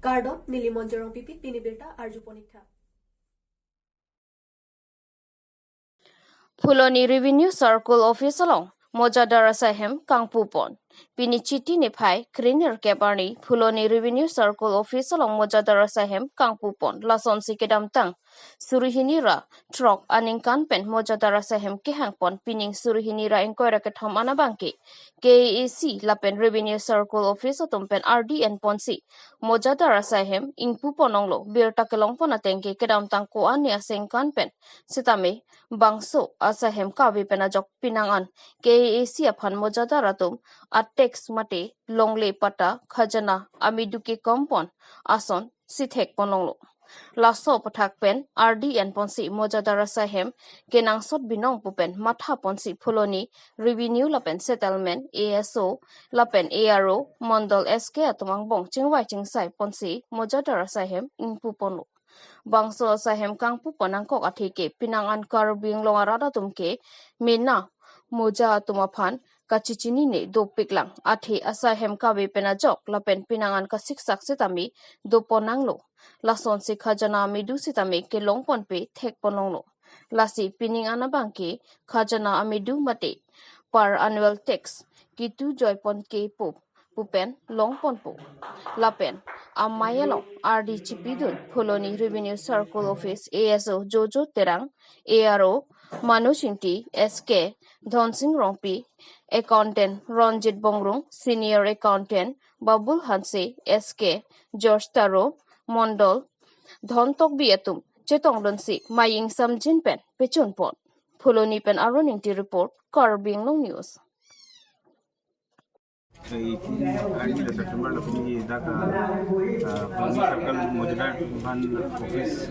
Gardot Nilimonjerong Pipit Pinibirta Arjuponikha. Fuloni Revenue Circle Office along Mojadara Sahem Kangpupon. Pinichiti Nepai, Kriner Kebarni, Fuloni Revenue Circle Office along Mojadara Sahem Kangpupon, Lason Sikedam Tang, Surihinira, Trok, Aningkan Pen, Mojadara Sahem Kehangpon, Pining Surihinira Inquire Katham Anabanki, KAC, Lapen Revenue Circle Office Otumpen RD and Ponsi, Mojadara Sahem, Ingpupononglo, Bir Takelong Ponatenke, Kedam Tangko Ania Sengkan Pen, Sitame, Bangso, Asahem Karbi Penajok Pinangan, KAC Apan Mojadaratum, Atex Mate, Longle Pata, Khajana, Amiduki Kompon, Ason, Sithek Pononglo. Laso Patak Pen, RD and Ponsi, Mojadara Sahem, Kenang Sot Binong Pupen, Matha Ponsi, Puloni, Revenue Lapen Settlement, ASO, Lapen ARO, Mondol SK Atumang Bong, Chingwai Chingsai Ponsi, Mojadara Sahem, Ingpuponlo. Bangso Sahem Kangpu Ponangkok Atike, Pinangan Karbi Anglong Arada Tumke, Mena, Moja Tumaphan, Kachichini do piklang ati asahem kabe penajok lapen pinangan kasiksak sitami do ponanglo lason si khajana amidu sitami ke longpon pe thek pononglo lasi pining anabangke khajana amidu mate per annual tax kitu joypon ke pupen longpon po lapen amayalong RD Chipidun Pholoni Revenue Circle Office ASO Jojo Terang ARO Manushinti SK Dhonsing Rongpi Accountant Ronjit Bongrung Senior Accountant Babul Hanse SK George Taro Mondol Dhontok Biatum Chetong Donsi Maying Samjin Pen Pechun Pon Pholoni Pen Aroninti Report Karbi Anglong News. September lapuni daga circle modular ban office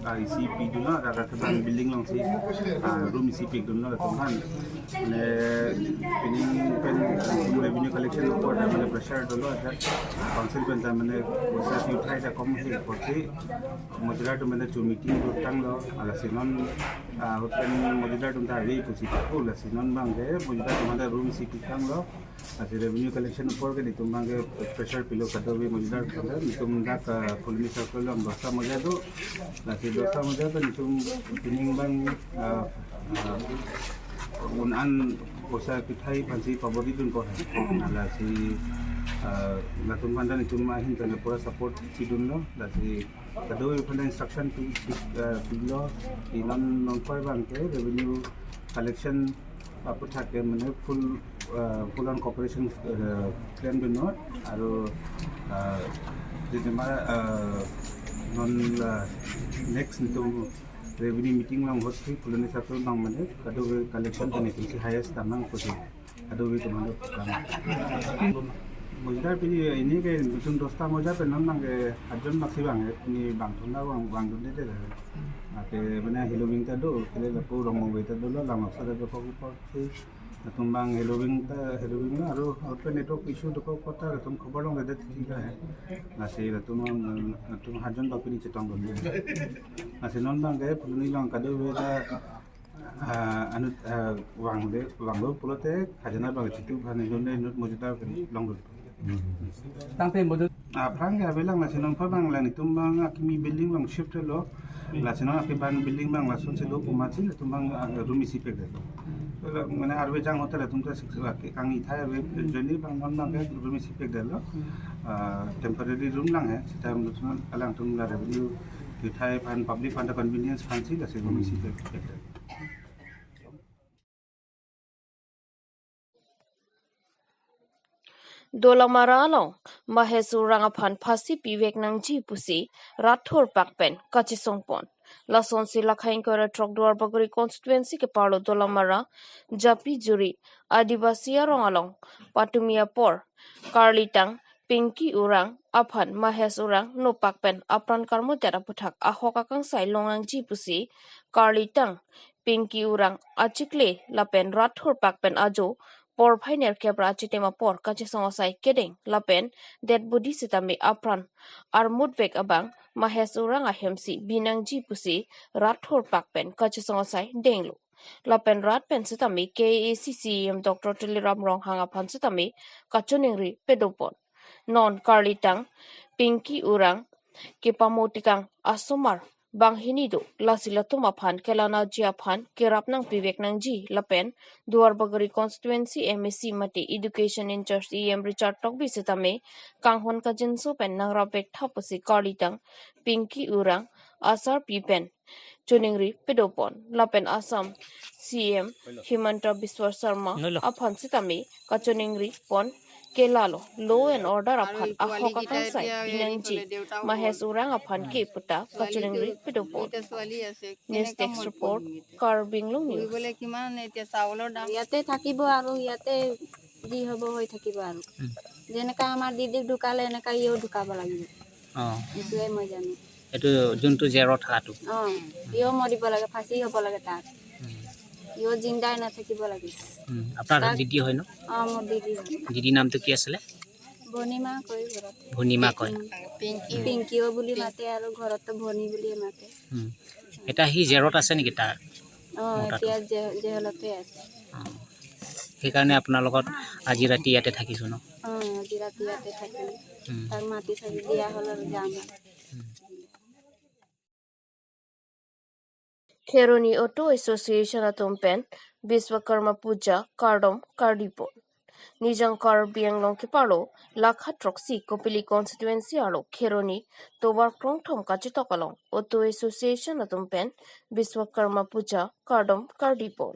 ICP dulu daga teban building long si room ICP dulu teban ne pen revenue collection report mana pressure dulu ada council pen mana proses you try da kom he porsi modular tu mana tu meeting tang lo ala sinon hotel modular tu tadi pusi ko la sinon bang de modular tu mana room ICP tang lo Asi revenue collection upor ke ditumbang ke pressure pilo kadawi mojadar kada nitum dak Fuloni Circle ang dosa mojado nasi dosa mojado nitum tinimbang unan kosa pitai pansi pabori dun ko ala si natum panda nitum mahin kana pura support sidun lo lasi kadawi panda instruction pilo inon non koi bang ke revenue collection apa thake mane full on cooperation plan do not aro non next into revenue meeting lang hosti Fuloni Circle nang mane kado collection tani si highest tamang ko kado we tumando mojadar pini ini ke bitun dosta mojadar penon nang ke ajon maksi bang ni bang thunda bang dunde de ate mana Halloween ta do kele lapu romong we ta do la maksa da ko ko tumbang Halloween na aro outpe network issue doko kota tum khabar long de ठीक है nasi tum hajon ba pini chetong don nasi non bang ge Fuloni long kado we da anu wang lo pulote khajana ba chitu bhane donne not mojadar long do tangpe modu prang ga belang nasi non pa bang lang tumbang akimi building bang shift lo lasenon akiban building bang lason se lo pumachi tumbang room ICP de mana arbe jang hotel tumta kangi thai we joni bang non bang room ICP de lo temporary room lang hai sita national alang tum la revenue thai pan public fund convenience fancy la se room ICP de Dolamara along Mahesu Rangapan Pasi Pivek Nangji Pusi Rathor Pakpen Kachisongpon Lason si Lakhain Kora Trokdor Bagori constituency ke Parlo Dolamara Japi Juri Adivasi Arong along Patumia Por Karlitang Pinky Urang Apan Mahes Urang No Pakpen Apran Karmo Tera Putak Ahokakang Sai Longang Ji Pusi Karlitang Pinky Urang Achikle Lapen Rathor Pakpen Ajo por phainer kebra chitema por kache songasai kedeng lapen dead body sitami apran armudvek abang mahes urang ahemsi binangji pusi rathor pakpen kache songasai denglo lapen rat pen sitami KACCM Dr. Tiliram Rong hanga phan sitami kachoningri pedopon non Karlitang, Pinky Urang, Kipamotikang Asomar, Banghini do, Lasilatum upon Kelana Jiapan, Kirap ng Pivek ng G, Lapen, Duarbagari Constituency, MSC Mati, Education in Church EM Richard Togbi Sitame, Kanghon Kajinso Pen, ng Rapek Taposi Karlitang, Pinky Urang, Asar Pipen, Chuningri Pedopon, Lapen Assam, CM, Himanta Biswa Sharma, Aphan Sitame, Kachuningri Pon, Kelalo, Law and Order Aphan, Ahoka Kangsai, Pinangji, Mahes Urang Aphan Ke Puta, Kachuningri Pedopon. News Text Report, Karbi Anglong News. ইয়াতে থাকিব আৰু ইয়াতে যি হ'ব হৈ থাকিব আৰু যেনেকা আমাৰ দিদিক ঢুকালে এনেকা ইও ঢুকাব লাগিব এইটোৱে মই জানো এইটো যোনটো জেৰত থাকাটো ইও মৰিব লাগে ফাঁচি হ'ব লাগে তাক ইও জিন্দাই নাথাকিব লাগে আপোনাৰ দিদি হয় ন মোৰ দিদি দিদি নামটো কি আছিলে ভনিমা কয় ঘৰত ভনিমা কয় পিংকিও বুলি মাতে আৰু ঘৰতো ভনি বুলি মাতে এটা সি জেৰত আছে নেকি তাৰ এতিয়া জেহলতে আছে সেইকাৰণে আপোনাৰ লগত আজি ৰাতি ইয়াতে থাকিছোঁ ন আজি ৰাতি ইয়াতে থাকিম তাক মাটি চাটি দিয়া হ'ল আৰু যাম Kheroni Auto Association Atumpen, Biswakarma Puja, Kardom, Kardipo. Nijang Karbi Anglong Kipalo, Lakha Troxy, Kopili Constituency Alo, Kheroni, Tobar Krong Tom Kachitokalong, Auto Association Atumpen, Biswakarma Puja, Kardom, Kardipo.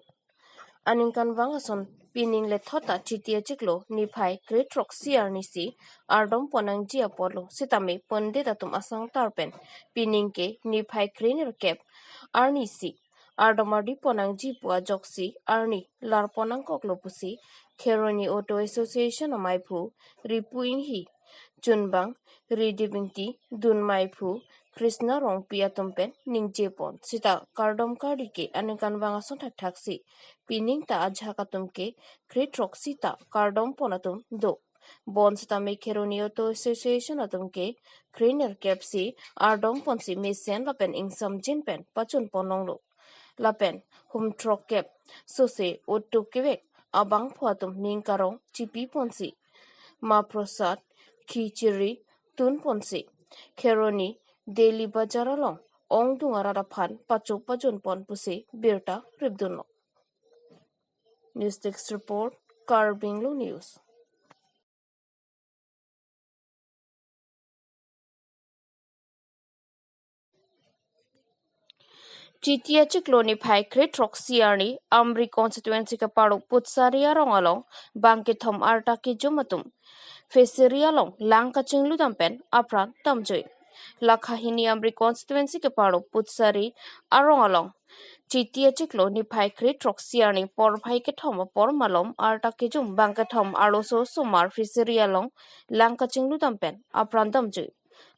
Aningkan Vangason, Pining Lethota, Chitia Chiklo, Nipai, Great Roxy Arnisi, Ardom Ponangji Apollo, Sitame, Pondetatum Asang Tarpen, Pininke, Nipai Criner Cap, Arnisi, Ardomardi Ponangji Pua Joxi, Arni, Larponang Koklopusi, Kheroni Auto Association Amaipu, Ripu Inhi, Junbang, Ridibinti, Dun Maipu, Krishna Rong Piatumpen, Ningjepon, Sita, Kardom Kardike, Anikan Vangason Taxi, Pining ta Ajhakatumke, Great Roxy ta, Kardom Ponatum, Do. Bonsita me Kheroni Auto Association Atumke, Criner Capsi, Ardom Ponsi, Mesian Lapen Ingsam Jinpen, Pachun Pononglo. Lapen, Hum Trok Cap, Sose, Otto Quebec, Abang Poatum, Ninkarong, Chipi Ponsi, Ma Prosad, Kichiri, Tun Ponsi, Kheroni, Daily Bajaralong, Ong Dungaraphan, Pacho Pachun Pon Pusi, Birta, Ribduno. News Text Report, Karbi Anglong News. Chitia Chikloni Pai, Great Roxy Arni, Amri Constituency Kaparo, Putsaria Rongalong, Bankithom Artaki Jumatum, Fesirialong, Lanka Chingludampen, Apran, Tamjoy. Lakhahini Amri Constituency Kaparo, Putsari, Arongalong. Chitia Chikloni Pai, Great Roxy Arni, Por Paiketom, Por Malom, Artakijum, Bankatom, Aloso, Sumar, Fesirialong, Lanka Chingludampen, Apran Tamjoy.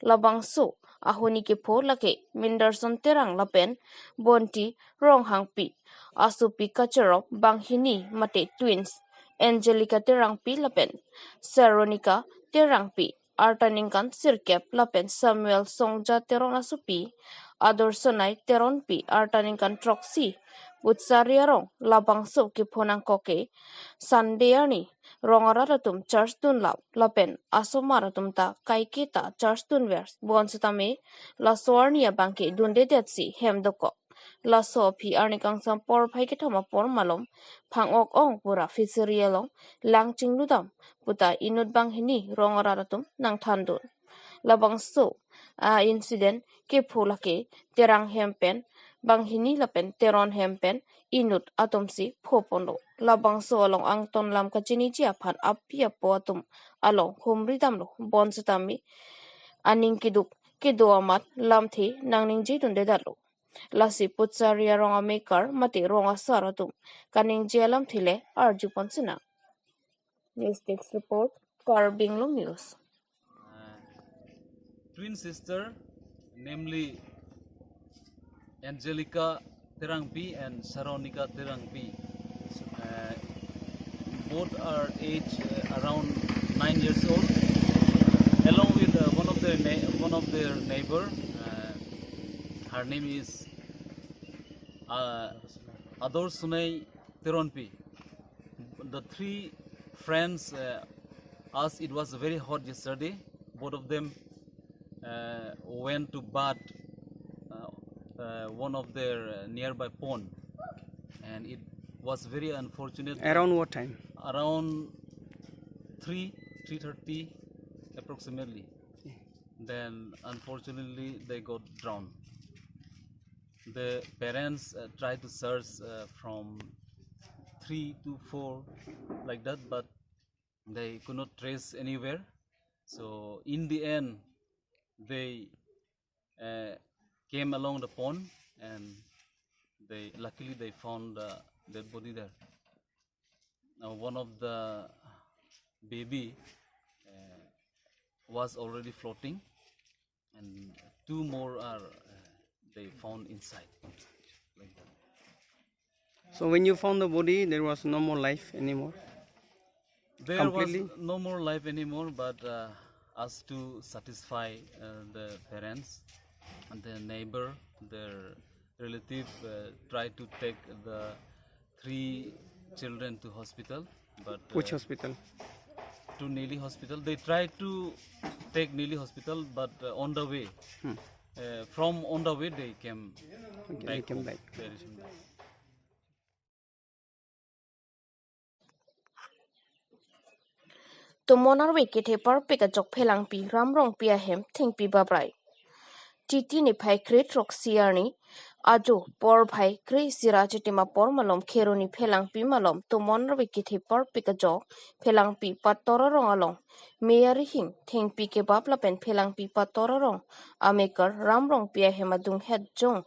Labangso. Ahoni ke po lake, Minderson terang lapen, Bonti, Ronghang pi, Asupi kacero, Banghini, Mate twins, Angelica terang pi lapen, Saronika terang pi, Artaninkan sirkep lapen, Samuel Songja teron asupi, Adorsonai teron pi, Artaninkan troxy, Butsariarong, Labangso ke ponang koke, Sandeani, Rongararatum Charles Dunlap, Lapen, Asomaratum ta, Kaiketa, Charles Dunvers, Bonsitame, La Soarnia Banke, Dundedetsi, Hemdoko, La Sopi, Arnikang Sampor Paiketama Por Malom, Pangok Ong Pura, Fisirielong, Langching Ludam, Puta Inud Banghini, Rongararatum, Nang Tandun. Labangso, incident, Kepulake, Terang Hempen, Banghini Lapen, Teron Hempen, Inut Atomsi, Popono. Labang so along ang ton lam kachini chiapan apia po atum along humri damlo bonsitami aning kiduk kidoamat lamthi nangning jitun dedalo. Lasi putsaria ronga maker mati ronga saratum kaning jelam thile arju ponsina. News Text Report, Karbi Anglong News. Twin sister, namely Angelica Terangpi and Saronika Terangpi. Both are age around 9 years old, along with one of their neighbor. Her name is Ador Sunay Teronpi. The three friends as it was very hot yesterday, both of them went to bath one of their nearby pond, and it was very unfortunate. Around what time? Around 3:30 approximately. Then unfortunately they got drowned. The parents tried to search from 3 to 4 like that, but they could not trace anywhere. So in the end they came along the pond, and luckily they found the dead body there. Now one of the baby was already floating, and 2 more are they found inside like that. So when you found the body, there was no more life anymore? There Completely? was no more life anymore, but as to satisfy the parents and the neighbor, their relative tried to take the 3 children to hospital, but Which hospital? to Neely Hospital. They tried to take Neely Hospital, but on the way, from on the way they came Okay, back. they came home. back. They returned back. To monar wiki tepar pika jok phelang pi ramrong pia hem thing pi babrai. Titi ni phai krit rok siarni ajo por phai kri sira chitima por malom kheroni phelang pi malom to monar wiki tepar pika jok phelang pi patora rong along meyari hing thing pi ke bapla pen phelang pi patora rong amekar ramrong pia hem adung het jong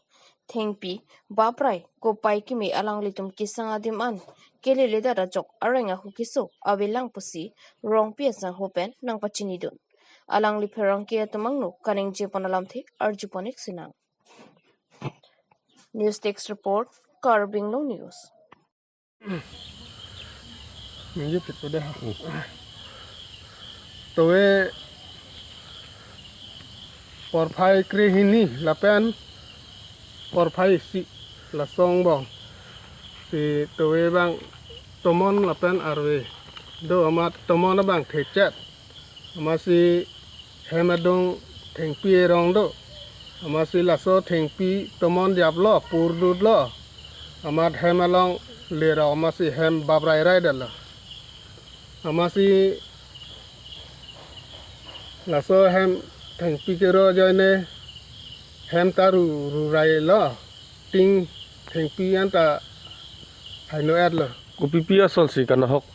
thing pi babrai ko pai ki me alang litum kisang adim an kele leda da jok arenga hukiso awelang pusi rong pia sang hopen nang pachini dun alang li pherang kia tamangno kaning je panalam the arjuponik sinang. News Text Report, Karbi Anglong News. Towe porphai krihini lapen porphai si la song bong si towe bang tomon lapen arwe do amat tomon bang thechat amasi hemadong thengpi rong do amasi laso thengpi tomon diap lo purdut lo amat hemalong lera amasi hem babrai rai dal amasi laso hem thengpi kero joine hem taru rurai lo ting thengpi anta haino ad lo Kupipi asal si kana hok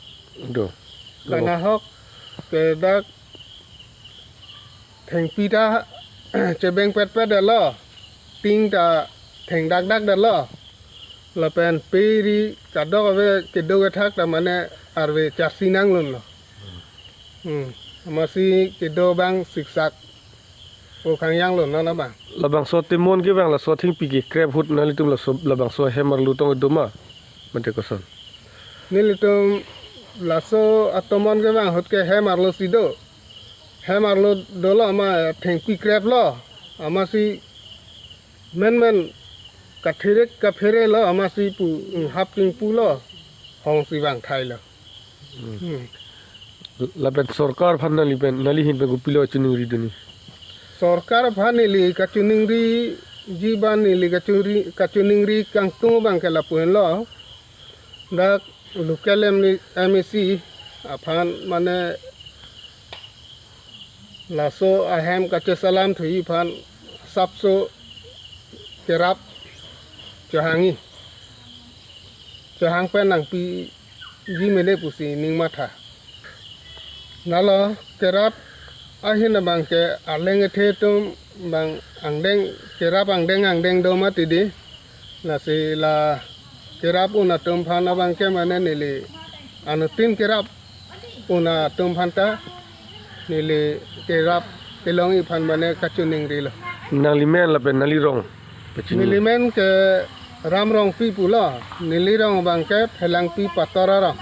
do. kana hok ke dak thengpi ta chebeng pet pet da lo ting ta theng dak dak da lo la pen peri ka do ve ke do ke thak ta mane arve chasinang lun lo masih ke do bang siksak o khang yang lun na bang Labang so timon ke bang la so thing pigi crab hut na litum la so labang so hammer lutong doma mate kosan. nilitum laso atomon ke bang hot ke he marlo sido he marlo dolo ama thengpi crab lo amasi men ka phere lo amasi pu hapking pu lo hong si bang thai lo Laben sorkar phan na liben nali hin be gupilo chuning ri duni. Sorkar bhanili kachuningri jibanili kachuningri kangtung bang ke lapuen lo dak lukelem ni MSC aphan mane laso ahem kache salam thui phan sapso kerap johang pen nang pi ji mele pusi ning matha nalo kerap ahin bang ke aleng the tum bang angdeng kerap angdeng do matidi la se la kerap una tum phana bang ke mane nili anu tin kerap una tum phanta nili kerap kelong i phan mane kachuning ri lo Nang limen laben nali rong. nili men ke ramrong pi pula nili rong bang ke phelang pi patara ra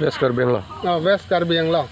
Bes kar beng la. West Karbi Anglong